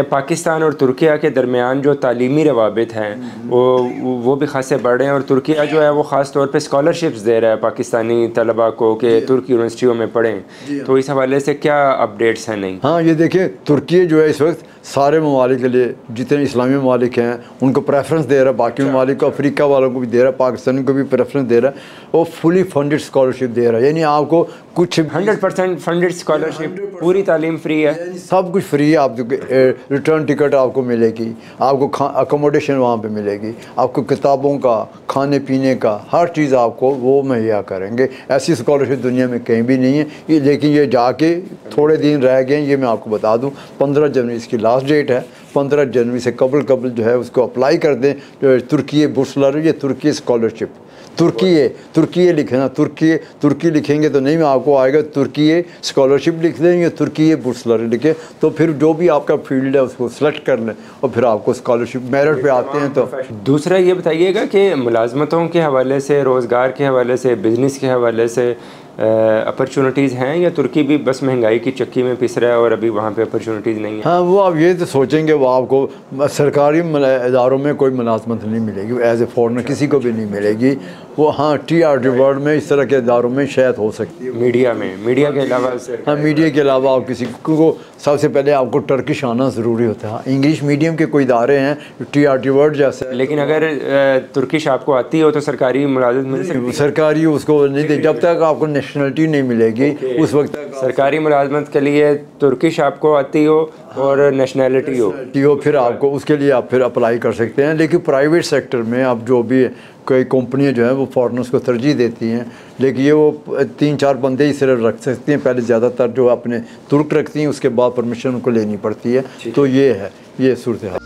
پاکستان اور ترکیہ کے درمیان جو تعلیمی روابط ہیں وہ بھی خاصے بڑھ رہے ہیں، اور ترکیہ جو ہے وہ خاص طور پہ اسکالرشپس دے رہا ہے پاکستانی طلباء کو کہ ترکی یونیورسٹیوں میں پڑھیں، تو اس حوالے سے کیا اپڈیٹس ہیں؟ نہیں ہاں، یہ دیکھیں ترکیہ جو ہے اس وقت سارے ممالک کے لیے، جتنے اسلامی ممالک ہیں ان کو پریفرنس دے رہا ہے، باقی ممالک کو، افریقہ والوں کو بھی دے رہا ہے، پاکستان کو بھی پریفرنس دے رہا ہے، وہ فلی فنڈڈ اسکالرشپ دے رہا ہے، یعنی آپ کو کچھ 100% فنڈڈ اسکالرشپ، پوری تعلیم فری ہے، سب کچھ فری ہے، آپ ریٹرن ٹکٹ آپ کو ملے گی، آپ کو اکوموڈیشن وہاں پہ ملے گی، آپ کو کتابوں کا، کھانے پینے کا، ہر چیز آپ کو وہ مہیا کریں گے۔ ایسی اسکالرشپ دنیا میں کہیں بھی نہیں ہے، لیکن یہ جا کے تھوڑے دن رہ گئے ہیں، یہ میں آپ کو بتا دوں 15 جنوری اس کی لاسٹ ڈیٹ ہے، 15 جنوری سے قبل جو ہے اس کو اپلائی کر دیں۔ ترکی بورسلر، یہ ترکی اسکالرشپ، ترکی لکھنا، ترکی لکھیں گے تو نہیں میں آپ کو آئے گا، ترکی اسکالرشپ لکھ دیں گے، ترکی بورسلر لکھیں تو پھر جو بھی آپ کا فیلڈ ہے اس کو سلیکٹ کر لیں اور پھر آپ کو اسکالرشپ میرٹ پہ آتے ہیں۔ تو دوسرا یہ بتائیے گا کہ ملازمتوں کے حوالے سے، روزگار کے حوالے سے، بزنس کے حوالے سے اپرچونٹیز ہیں، یا ترکی بھی بس مہنگائی کی چکی میں پس رہا ہے اور ابھی وہاں پہ اپرچونیٹیز نہیں ہیں؟ ہاں، وہ آپ یہ تو سوچیں گے، وہ آپ کو سرکاری اداروں میں کوئی ملازمت نہیں ملے گی ایز اے فورنر، کسی کو بھی نہیں ملے گی وہ۔ ہاں، ٹی آر ٹی ورلڈ میں اس طرح کے اداروں میں شاید ہو سکتی ہے، میڈیا کے علاوہ۔ ہاں، میڈیا کے علاوہ آپ کسی کو سب سے پہلے آپ کو ٹرکش آنا ضروری ہوتا ہے۔ انگلش میڈیم کے کوئی ادارے ہیں ٹی آر ٹی ورلڈ جیسے، لیکن اگر ترکش آپ کو آتی ہو تو سرکاری ملازمت مل سکتی ہے؟ سرکاری اس کو نہیں دے، جب تک آپ کو نیشنلٹی نہیں ملے گی اس وقت تک سرکاری ملازمت کے لیے ترکش آپ کو آتی ہو اور نیشنلٹی ہو، پھر آپ کو اس کے لیے آپ پھر اپلائی کر سکتے ہیں۔ لیکن پرائیویٹ سیکٹر میں اب جو بھی کئی کمپنیاں جو ہیں وہ فارنرز کو ترجیح دیتی ہیں، لیکن یہ وہ 3-4 بندے ہی صرف رکھ سکتی ہیں، پہلے زیادہ تر جو اپنے ترک رکھتی ہیں، اس کے بعد پرمیشن ان کو لینی پڑتی ہے۔ تو یہ ہے، یہ صورتحال۔